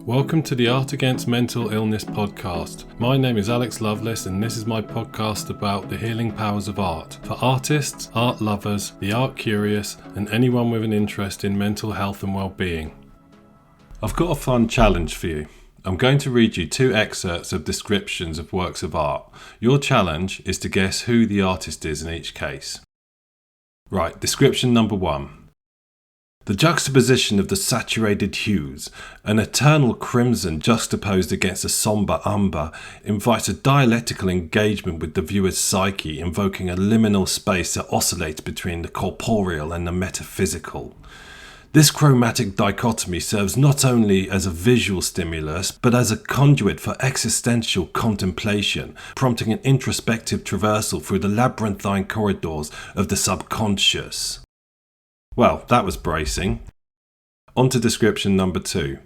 Welcome to the Art Against Mental Illness podcast. My name is Alex Lovelace and this is my podcast about the healing powers of art for artists, art lovers, the art curious and anyone with an interest in mental health and well-being. I've got a fun challenge for you. I'm going to read you 2 excerpts of descriptions of works of art. Your challenge is to guess who the artist is in each case. Right, description number 1. The juxtaposition of the saturated hues, an eternal crimson juxtaposed against a sombre umber, invites a dialectical engagement with the viewer's psyche, invoking a liminal space that oscillates between the corporeal and the metaphysical. This chromatic dichotomy serves not only as a visual stimulus, but as a conduit for existential contemplation, prompting an introspective traversal through the labyrinthine corridors of the subconscious. Well, that was bracing. On to description number 2.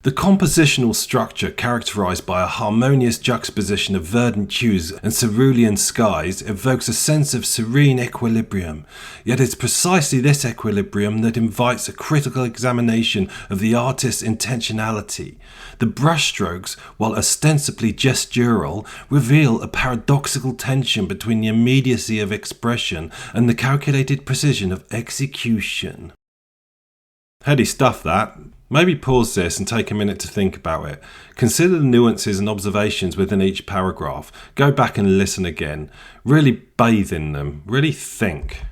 The compositional structure, characterized by a harmonious juxtaposition of verdant hues and cerulean skies, evokes a sense of serene equilibrium. Yet it's precisely this equilibrium that invites a critical examination of the artist's intentionality. The brushstrokes, while ostensibly gestural, reveal a paradoxical tension between the immediacy of expression and the calculated precision of execution. Heady stuff, that. Maybe pause this and take a minute to think about it. Consider the nuances and observations within each paragraph. Go back and listen again. Really bathe in them. Really think.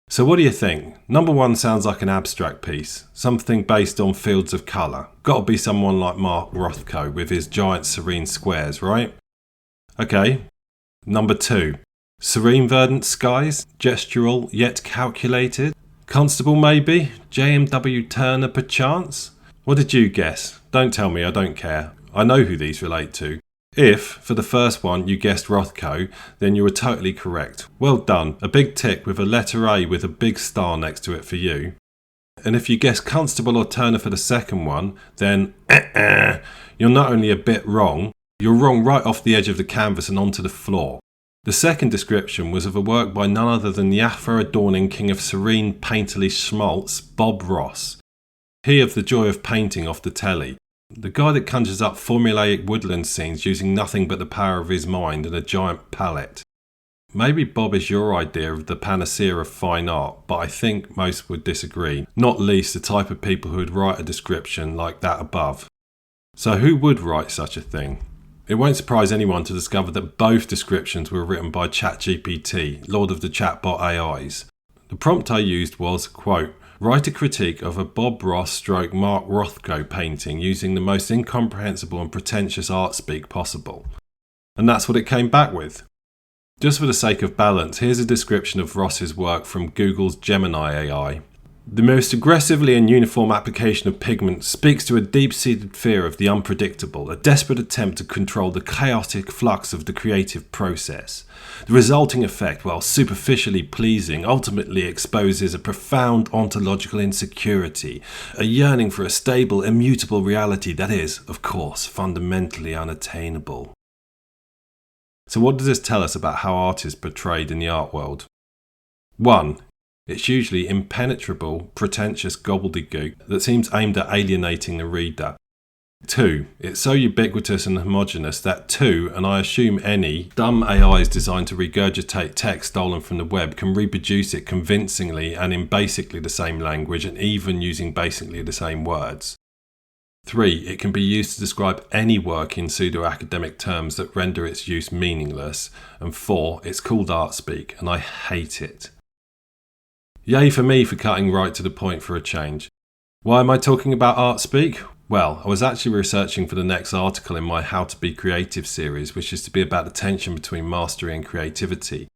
So what do you think? Number 1 sounds like an abstract piece. Something based on fields of colour. Gotta be someone like Mark Rothko with his giant serene squares, right? Okay. Number 2. Serene verdant skies. Gestural yet calculated. Constable maybe? J.M.W. Turner perchance? What did you guess? Don't tell me, I don't care. I know who these relate to. If, for the first one, you guessed Rothko, then you were totally correct. Well done. A big tick with a letter A with a big star next to it for you. And if you guessed Constable or Turner for the second one, then you're not only a bit wrong, you're wrong right off the edge of the canvas and onto the floor. The second description was of a work by none other than the afro-adorning king of serene painterly schmaltz, Bob Ross. He of the joy of painting off the telly. The guy that conjures up formulaic woodland scenes using nothing but the power of his mind and a giant palette. Maybe Bob is your idea of the panacea of fine art, but I think most would disagree, not least the type of people who would write a description like that above. So who would write such a thing? It won't surprise anyone to discover that both descriptions were written by ChatGPT, lord of the chatbot AIs. The prompt I used was, quote, write a critique of a Bob Ross stroke Mark Rothko painting using the most incomprehensible and pretentious art speak possible. And that's what it came back with. Just for the sake of balance, here's a description of Ross's work from Google's Gemini AI. The most aggressively and uniform application of pigment speaks to a deep-seated fear of the unpredictable, a desperate attempt to control the chaotic flux of the creative process. The resulting effect, while superficially pleasing, ultimately exposes a profound ontological insecurity, a yearning for a stable, immutable reality that is, of course, fundamentally unattainable. So what does this tell us about how art is portrayed in the art world? 1. It's usually impenetrable, pretentious gobbledygook that seems aimed at alienating the reader. 2. It's so ubiquitous and homogeneous that 2, and I assume any, dumb AIs designed to regurgitate text stolen from the web can reproduce it convincingly and in basically the same language and even using basically the same words. 3. It can be used to describe any work in pseudo-academic terms that render its use meaningless. And 4. It's called art speak, and I hate it. Yay for me for cutting right to the point for a change. Why am I talking about art speak? Well, I was actually researching for the next article in my How to Be Creative series, which is to be about the tension between mastery and creativity.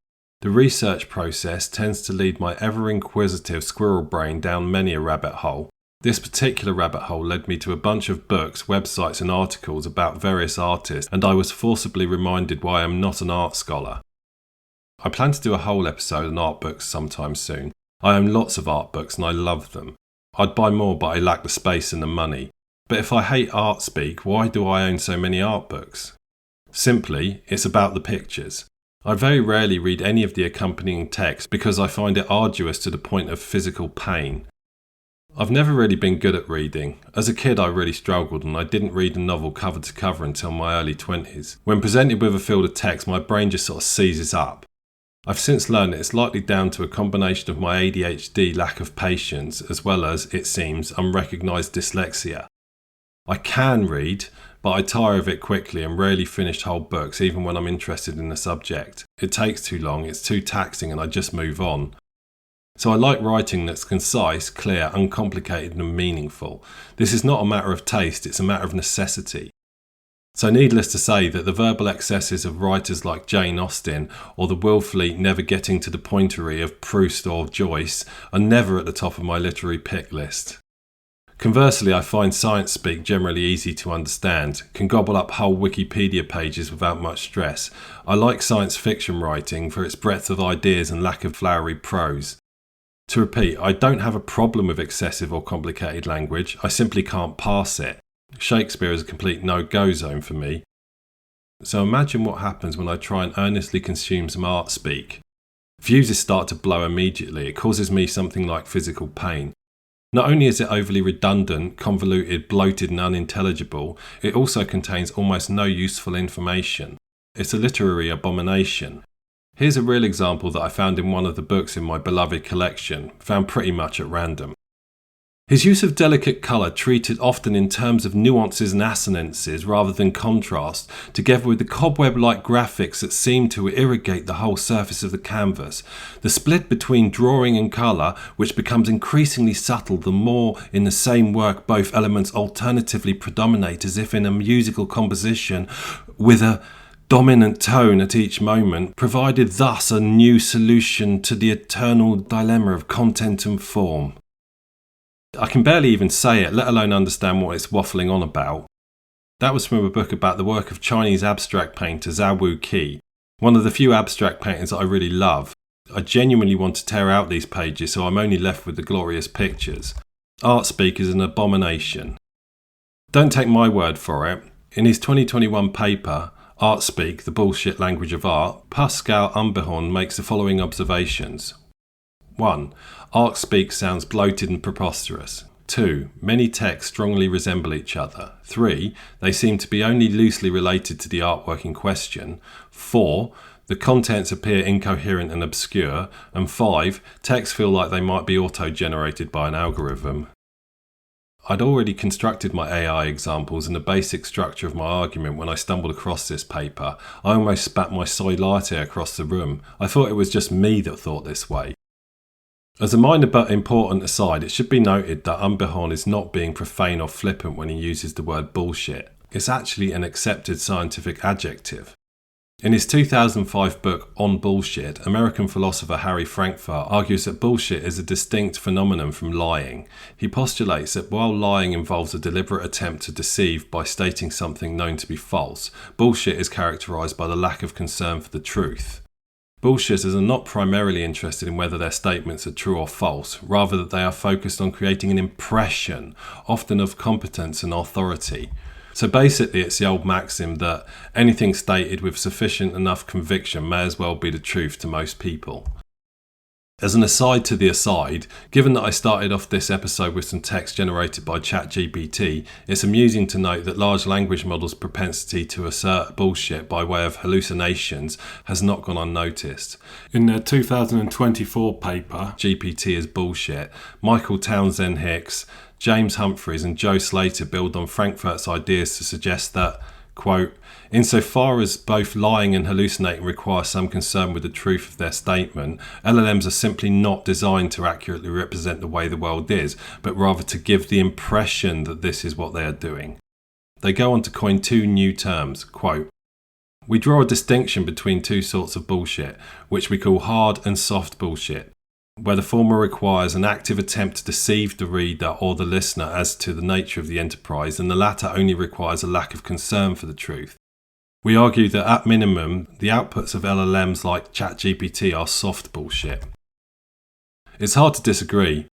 The research process tends to lead my ever-inquisitive squirrel brain down many a rabbit hole. This particular rabbit hole led me to a bunch of books, websites and articles about various artists, and I was forcibly reminded why I am not an art scholar. I plan to do a whole episode on art books sometime soon. I own lots of art books and I love them. I'd buy more, but I lack the space and the money. But if I hate art speak, why do I own so many art books? Simply, it's about the pictures. I very rarely read any of the accompanying text because I find it arduous to the point of physical pain. I've never really been good at reading. As a kid I really struggled and I didn't read a novel cover to cover until my early 20s. When presented with a field of text, my brain just sort of seizes up. I've since learned that it's likely down to a combination of my ADHD lack of patience as well as, it seems, unrecognised dyslexia. I can read, but I tire of it quickly and rarely finish whole books even when I'm interested in the subject. It takes too long, it's too taxing and I just move on. So I like writing that's concise, clear, uncomplicated and meaningful. This is not a matter of taste, it's a matter of necessity. So needless to say that the verbal excesses of writers like Jane Austen or the willfully never getting to the pointery of Proust or Joyce are never at the top of my literary pick list. Conversely, I find science speak generally easy to understand, can gobble up whole Wikipedia pages without much stress. I like science fiction writing for its breadth of ideas and lack of flowery prose. To repeat, I don't have a problem with excessive or complicated language, I simply can't pass it. Shakespeare is a complete no-go zone for me. So imagine what happens when I try and earnestly consume some art speak. Fuses start to blow immediately, it causes me something like physical pain. Not only is it overly redundant, convoluted, bloated and unintelligible, it also contains almost no useful information. It's a literary abomination. Here's a real example that I found in one of the books in my beloved collection, found pretty much at random. His use of delicate colour, treated often in terms of nuances and assonances rather than contrast, together with the cobweb-like graphics that seem to irrigate the whole surface of the canvas, the split between drawing and colour, which becomes increasingly subtle the more in the same work both elements alternatively predominate as if in a musical composition, with a dominant tone at each moment, provided thus a new solution to the eternal dilemma of content and form. I can barely even say it, let alone understand what it's waffling on about. That was from a book about the work of Chinese abstract painter Zhao Wu Qi, one of the few abstract painters that I really love. I genuinely want to tear out these pages, so I'm only left with the glorious pictures. Art speak is an abomination. Don't take my word for it. In his 2021 paper, Art Speak, the Bullshit Language of Art, Pascal Umbehorn makes the following observations. 1. Art speak sounds bloated and preposterous. 2. Many texts strongly resemble each other. 3. They seem to be only loosely related to the artwork in question. 4. The contents appear incoherent and obscure. And 5. Texts feel like they might be auto-generated by an algorithm. I'd already constructed my AI examples and the basic structure of my argument when I stumbled across this paper. I almost spat my soy latte across the room. I thought it was just me that thought this way. As a minor but important aside, it should be noted that Umbehorn is not being profane or flippant when he uses the word bullshit. It's actually an accepted scientific adjective. In his 2005 book On Bullshit, American philosopher Harry Frankfurt argues that bullshit is a distinct phenomenon from lying. He postulates that while lying involves a deliberate attempt to deceive by stating something known to be false, bullshit is characterized by the lack of concern for the truth. Bullshitters are not primarily interested in whether their statements are true or false, rather that they are focused on creating an impression, often of competence and authority. So basically it's the old maxim that anything stated with sufficient enough conviction may as well be the truth to most people. As an aside to the aside, given that I started off this episode with some text generated by ChatGPT, it's amusing to note that large language models' propensity to assert bullshit by way of hallucinations has not gone unnoticed. In their 2024 paper, GPT is Bullshit, Michael Townsend Hicks, James Humphreys and Joe Slater build on Frankfurt's ideas to suggest that, quote, insofar as both lying and hallucinating require some concern with the truth of their statement, LLMs are simply not designed to accurately represent the way the world is, but rather to give the impression that this is what they are doing. They go on to coin two new terms, quote, we draw a distinction between two sorts of bullshit, which we call hard and soft bullshit, where the former requires an active attempt to deceive the reader or the listener as to the nature of the enterprise, and the latter only requires a lack of concern for the truth. We argue that at minimum, the outputs of LLMs like ChatGPT are soft bullshit. It's hard to disagree.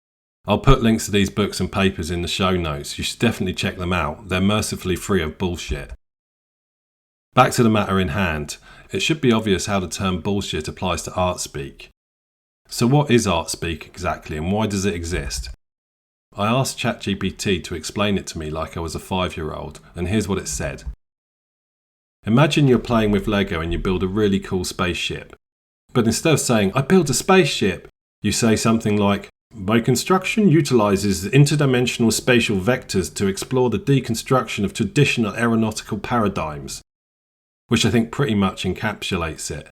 I'll put links to these books and papers in the show notes. You should definitely check them out. They're mercifully free of bullshit. Back to the matter in hand. It should be obvious how the term bullshit applies to art speak. So what is art speak exactly and why does it exist? I asked ChatGPT to explain it to me like I was a 5-year-old, and here's what it said. Imagine you're playing with Lego and you build a really cool spaceship. But instead of saying, "I built a spaceship," you say something like, "My construction utilizes interdimensional spatial vectors to explore the deconstruction of traditional aeronautical paradigms," which I think pretty much encapsulates it.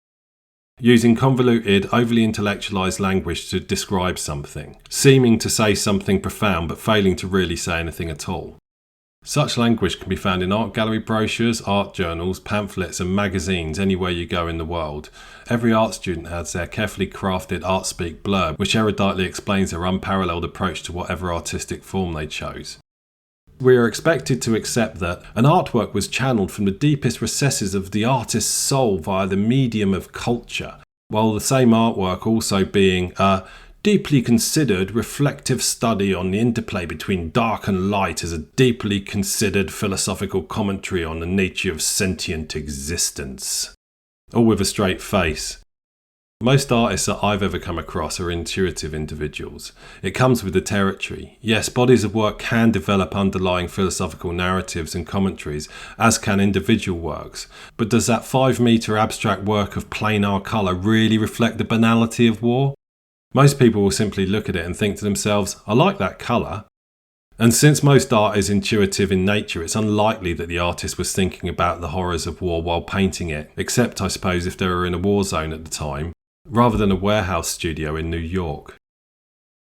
Using convoluted, overly intellectualized language to describe something, seeming to say something profound but failing to really say anything at all. Such language can be found in art gallery brochures, art journals, pamphlets and magazines anywhere you go in the world. Every art student has their carefully crafted art speak blurb, which eruditely explains their unparalleled approach to whatever artistic form they chose. We are expected to accept that an artwork was channeled from the deepest recesses of the artist's soul via the medium of culture, while the same artwork also being a deeply considered reflective study on the interplay between dark and light as a deeply considered philosophical commentary on the nature of sentient existence. All with a straight face. Most artists that I've ever come across are intuitive individuals. It comes with the territory. Yes, bodies of work can develop underlying philosophical narratives and commentaries, as can individual works. But does that 5-metre abstract work of planar colour really reflect the banality of war? Most people will simply look at it and think to themselves, "I like that colour." And since most art is intuitive in nature, it's unlikely that the artist was thinking about the horrors of war while painting it, except I suppose if they were in a war zone at the time, rather than a warehouse studio in New York.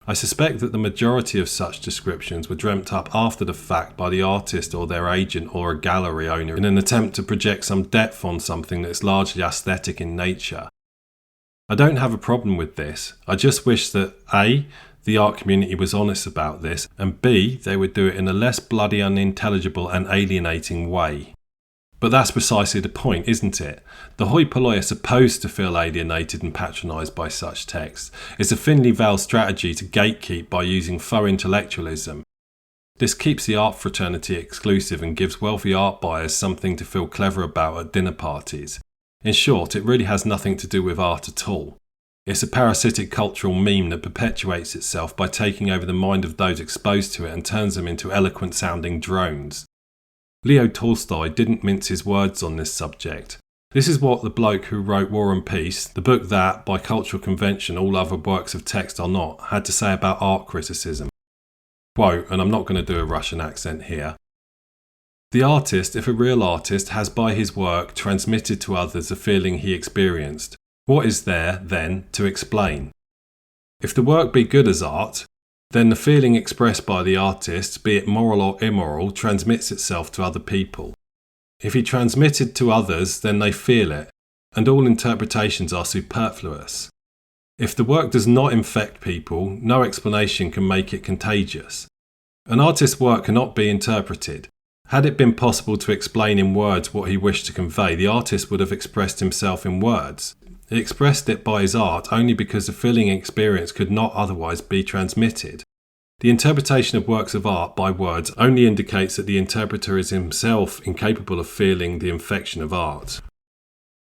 I suspect that the majority of such descriptions were dreamt up after the fact by the artist or their agent or a gallery owner in an attempt to project some depth on something that's largely aesthetic in nature. I don't have a problem with this. I just wish that A, the art community was honest about this, and B, they would do it in a less bloody unintelligible and alienating way. But that's precisely the point, isn't it? The hoi polloi are supposed to feel alienated and patronised by such texts. It's a thinly veiled strategy to gatekeep by using faux intellectualism. This keeps the art fraternity exclusive and gives wealthy art buyers something to feel clever about at dinner parties. In short, it really has nothing to do with art at all. It's a parasitic cultural meme that perpetuates itself by taking over the mind of those exposed to it and turns them into eloquent-sounding drones. Leo Tolstoy didn't mince his words on this subject. This is what the bloke who wrote War and Peace, the book that, by cultural convention, all other works of text are not, had to say about art criticism. Quote, and I'm not going to do a Russian accent here, "The artist, if a real artist, has by his work transmitted to others a feeling he experienced. What is there, then, to explain? If the work be good as art, then the feeling expressed by the artist, be it moral or immoral, transmits itself to other people. If he transmitted to others, then they feel it, and all interpretations are superfluous. If the work does not infect people, no explanation can make it contagious. An artist's work cannot be interpreted. Had it been possible to explain in words what he wished to convey, the artist would have expressed himself in words. He expressed it by his art only because the feeling experience could not otherwise be transmitted. The interpretation of works of art by words only indicates that the interpreter is himself incapable of feeling the infection of art."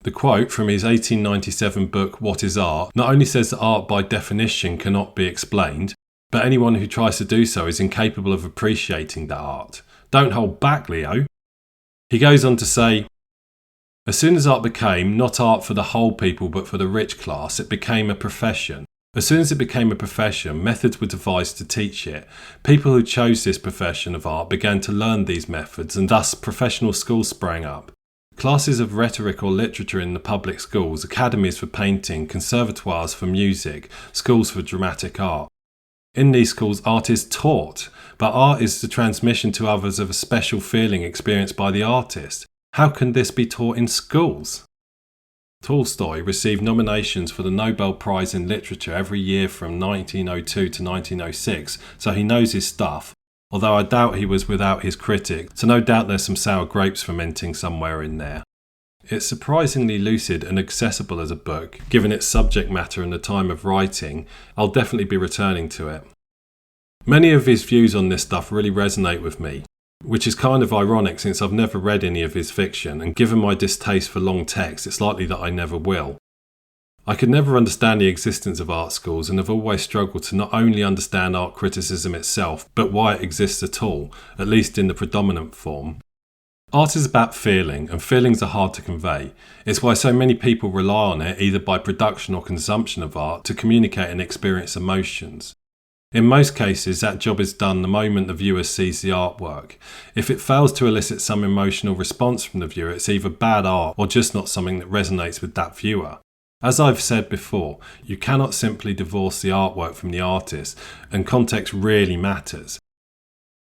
The quote from his 1897 book What is Art not only says that art by definition cannot be explained, but anyone who tries to do so is incapable of appreciating that art. Don't hold back, Leo. He goes on to say, "As soon as art became not art for the whole people but for the rich class, it became a profession. As soon as it became a profession, methods were devised to teach it. People who chose this profession of art began to learn these methods, and thus professional schools sprang up. Classes of rhetoric or literature in the public schools, academies for painting, conservatoires for music, schools for dramatic art. In these schools, art is taught, but art is the transmission to others of a special feeling experienced by the artist. How can this be taught in schools?" Tolstoy received nominations for the Nobel Prize in Literature every year from 1902 to 1906, so he knows his stuff, although I doubt he was without his critic, so no doubt there's some sour grapes fermenting somewhere in there. It's surprisingly lucid and accessible as a book, given its subject matter and the time of writing. I'll definitely be returning to it. Many of his views on this stuff really resonate with me, which is kind of ironic since I've never read any of his fiction, and given my distaste for long text, it's likely that I never will. I could never understand the existence of art schools and have always struggled to not only understand art criticism itself, but why it exists at all, at least in the predominant form. Art is about feeling, and feelings are hard to convey. It's why so many people rely on it, either by production or consumption of art, to communicate and experience emotions. In most cases, that job is done the moment the viewer sees the artwork. If it fails to elicit some emotional response from the viewer, it's either bad art or just not something that resonates with that viewer. As I've said before, you cannot simply divorce the artwork from the artist, and context really matters.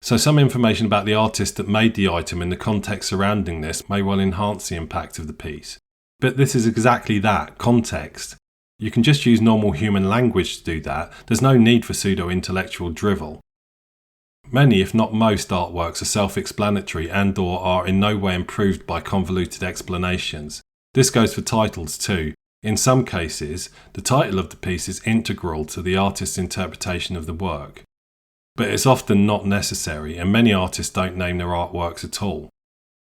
So some information about the artist that made the item and the context surrounding this may well enhance the impact of the piece. But this is exactly that, context. You can just use normal human language to do that. There's no need for pseudo-intellectual drivel. Many, if not most, artworks are self-explanatory and/or are in no way improved by convoluted explanations. This goes for titles too. In some cases, the title of the piece is integral to the artist's interpretation of the work. But it's often not necessary, and many artists don't name their artworks at all.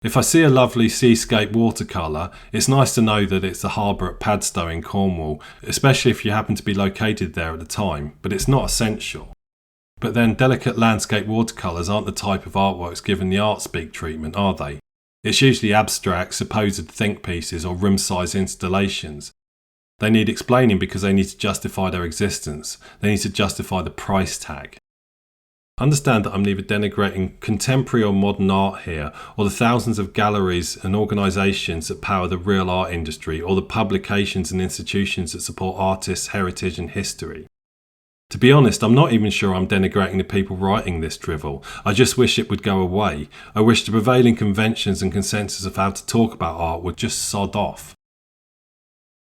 If I see a lovely seascape watercolour, it's nice to know that it's the harbour at Padstow in Cornwall, especially if you happen to be located there at the time, but it's not essential. But then delicate landscape watercolours aren't the type of artworks given the art speak treatment, are they? It's usually abstract, supposed think pieces or room-size installations. They need explaining because they need to justify their existence. They need to justify the price tag. Understand that I'm neither denigrating contemporary or modern art here, or the thousands of galleries and organisations that power the real art industry, or the publications and institutions that support artists, heritage and history. To be honest, I'm not even sure I'm denigrating the people writing this drivel. I just wish it would go away. I wish the prevailing conventions and consensus of how to talk about art would just sod off.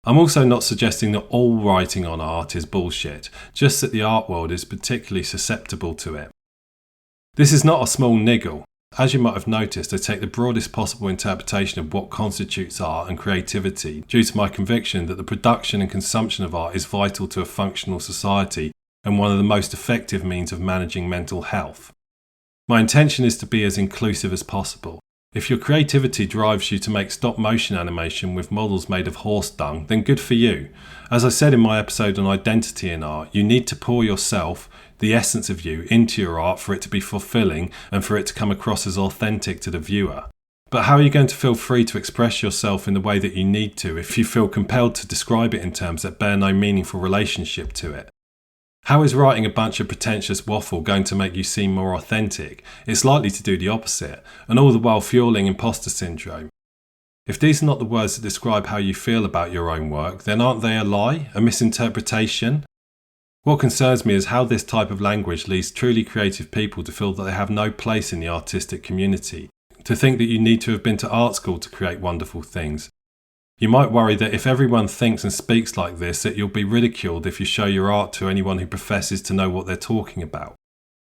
I'm also not suggesting that all writing on art is bullshit, just that the art world is particularly susceptible to it. This is not a small niggle. As you might have noticed, I take the broadest possible interpretation of what constitutes art and creativity due to my conviction that the production and consumption of art is vital to a functional society and one of the most effective means of managing mental health. My intention is to be as inclusive as possible. If your creativity drives you to make stop-motion animation with models made of horse dung, then good for you. As I said in my episode on identity in art, you need to pour yourself, the essence of you, into your art for it to be fulfilling and for it to come across as authentic to the viewer. But how are you going to feel free to express yourself in the way that you need to if you feel compelled to describe it in terms that bear no meaningful relationship to it? How is writing a bunch of pretentious waffle going to make you seem more authentic? It's likely to do the opposite, and all the while fueling imposter syndrome. If these are not the words that describe how you feel about your own work, then aren't they a lie, a misinterpretation? What concerns me is how this type of language leads truly creative people to feel that they have no place in the artistic community, to think that you need to have been to art school to create wonderful things. You might worry that if everyone thinks and speaks like this, that you'll be ridiculed if you show your art to anyone who professes to know what they're talking about.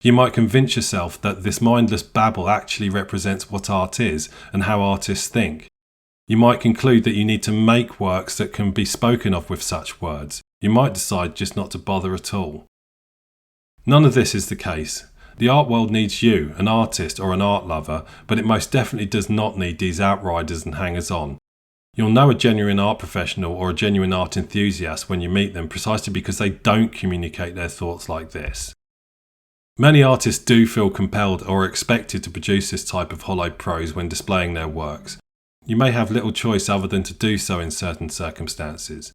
You might convince yourself that this mindless babble actually represents what art is and how artists think. You might conclude that you need to make works that can be spoken of with such words. You might decide just not to bother at all. None of this is the case. The art world needs you, an artist or an art lover, but it most definitely does not need these outriders and hangers-on. You'll know a genuine art professional or a genuine art enthusiast when you meet them precisely because they don't communicate their thoughts like this. Many artists do feel compelled or expected to produce this type of hollow prose when displaying their works. You may have little choice other than to do so in certain circumstances.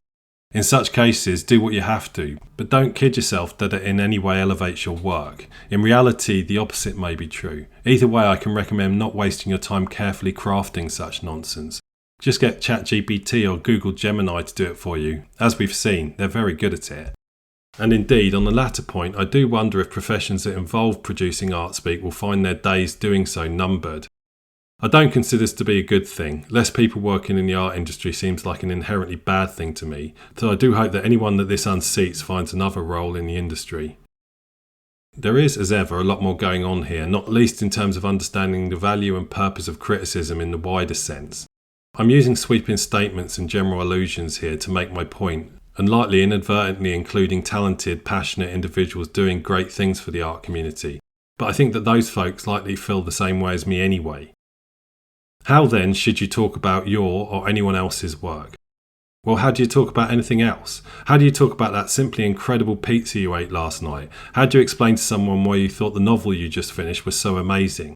In such cases, do what you have to, but don't kid yourself that it in any way elevates your work. In reality, the opposite may be true. Either way, I can recommend not wasting your time carefully crafting such nonsense. Just get ChatGPT or Google Gemini to do it for you. As we've seen, they're very good at it. And indeed, on the latter point, I do wonder if professions that involve producing art speak will find their days doing so numbered. I don't consider this to be a good thing. Less people working in the art industry seems like an inherently bad thing to me, so I do hope that anyone that this unseats finds another role in the industry. There is, as ever, a lot more going on here, not least in terms of understanding the value and purpose of criticism in the wider sense. I'm using sweeping statements and general allusions here to make my point, and likely inadvertently including talented, passionate individuals doing great things for the art community. But I think that those folks likely feel the same way as me anyway. How then should you talk about your or anyone else's work? Well, how do you talk about anything else? How do you talk about that simply incredible pizza you ate last night? How do you explain to someone why you thought the novel you just finished was so amazing?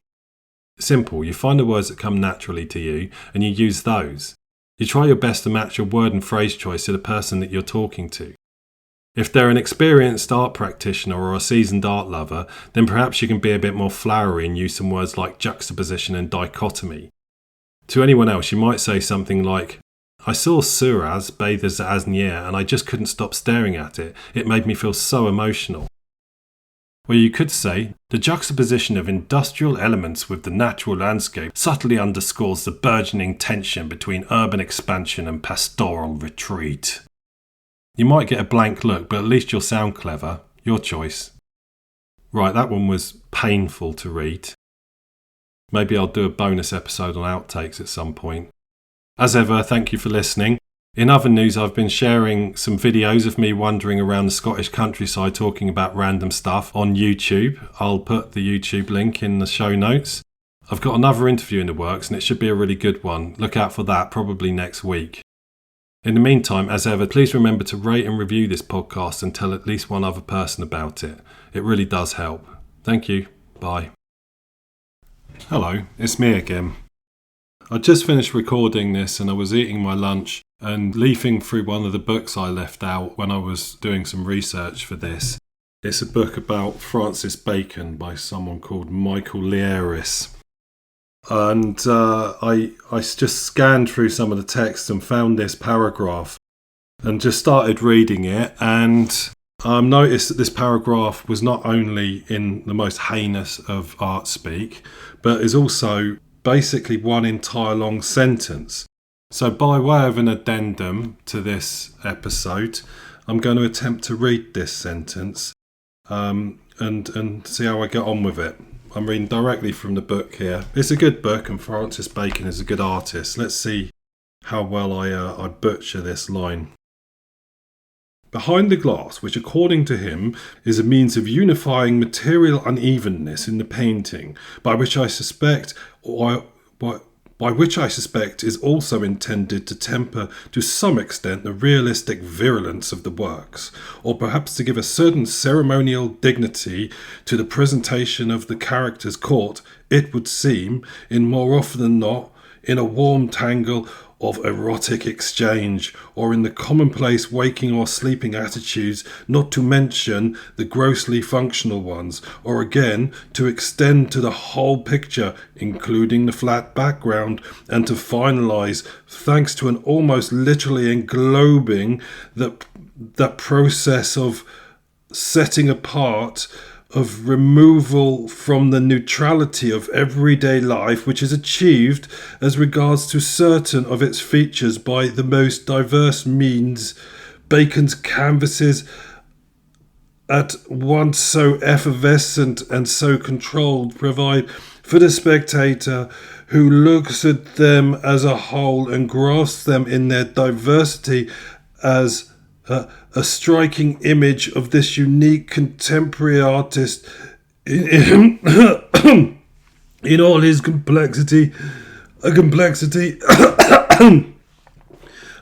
Simple. You find the words that come naturally to you and you use those. You try your best to match your word and phrase choice to the person that you're talking to. If they're an experienced art practitioner or a seasoned art lover, then perhaps you can be a bit more flowery and use some words like juxtaposition and dichotomy. To anyone else, you might say something like, I saw Suraz bathe as Asnier and I just couldn't stop staring at it. It made me feel so emotional. Or you could say, the juxtaposition of industrial elements with the natural landscape subtly underscores the burgeoning tension between urban expansion and pastoral retreat. You might get a blank look, but at least you'll sound clever. Your choice. Right, that one was painful to read. Maybe I'll do a bonus episode on outtakes at some point. As ever, thank you for listening. In other news, I've been sharing some videos of me wandering around the Scottish countryside talking about random stuff on YouTube. I'll put the YouTube link in the show notes. I've got another interview in the works and it should be a really good one. Look out for that, probably next week. In the meantime, as ever, please remember to rate and review this podcast and tell at least one other person about it. It really does help. Thank you. Bye. Hello, it's me again. I just finished recording this and I was eating my lunch and leafing through one of the books I left out when I was doing some research for this. It's a book about Francis Bacon by someone called Michael Lierris. And I just scanned through some of the text and found this paragraph and just started reading it, and noticed that this paragraph was not only in the most heinous of art speak, but is also basically one entire long sentence. So by way of an addendum to this episode, I'm going to attempt to read this sentence and see how I get on with it. I'm reading directly from the book here. It's a good book and Francis Bacon is a good artist. Let's see how well I butcher this line. Behind the glass, which according to him is a means of unifying material unevenness in the painting, by which I suspect is also intended to temper to some extent the realistic virulence of the works, or perhaps to give a certain ceremonial dignity to the presentation of the characters caught, it would seem, in more often than not, in a warm tangle of erotic exchange, or in the commonplace waking or sleeping attitudes, not to mention the grossly functional ones, or again to extend to the whole picture, including the flat background, and to finalize, thanks to an almost literally englobing that process of setting apart, of removal from the neutrality of everyday life, which is achieved as regards to certain of its features by the most diverse means. Bacon's canvases, at once so effervescent and so controlled, provide for the spectator who looks at them as a whole and grasps them in their diversity as a striking image of this unique contemporary artist in all his complexity, a complexity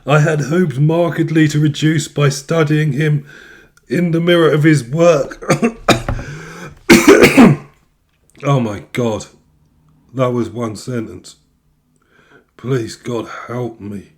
I had hoped markedly to reduce by studying him in the mirror of his work. Oh my God, that was one sentence. Please God help me.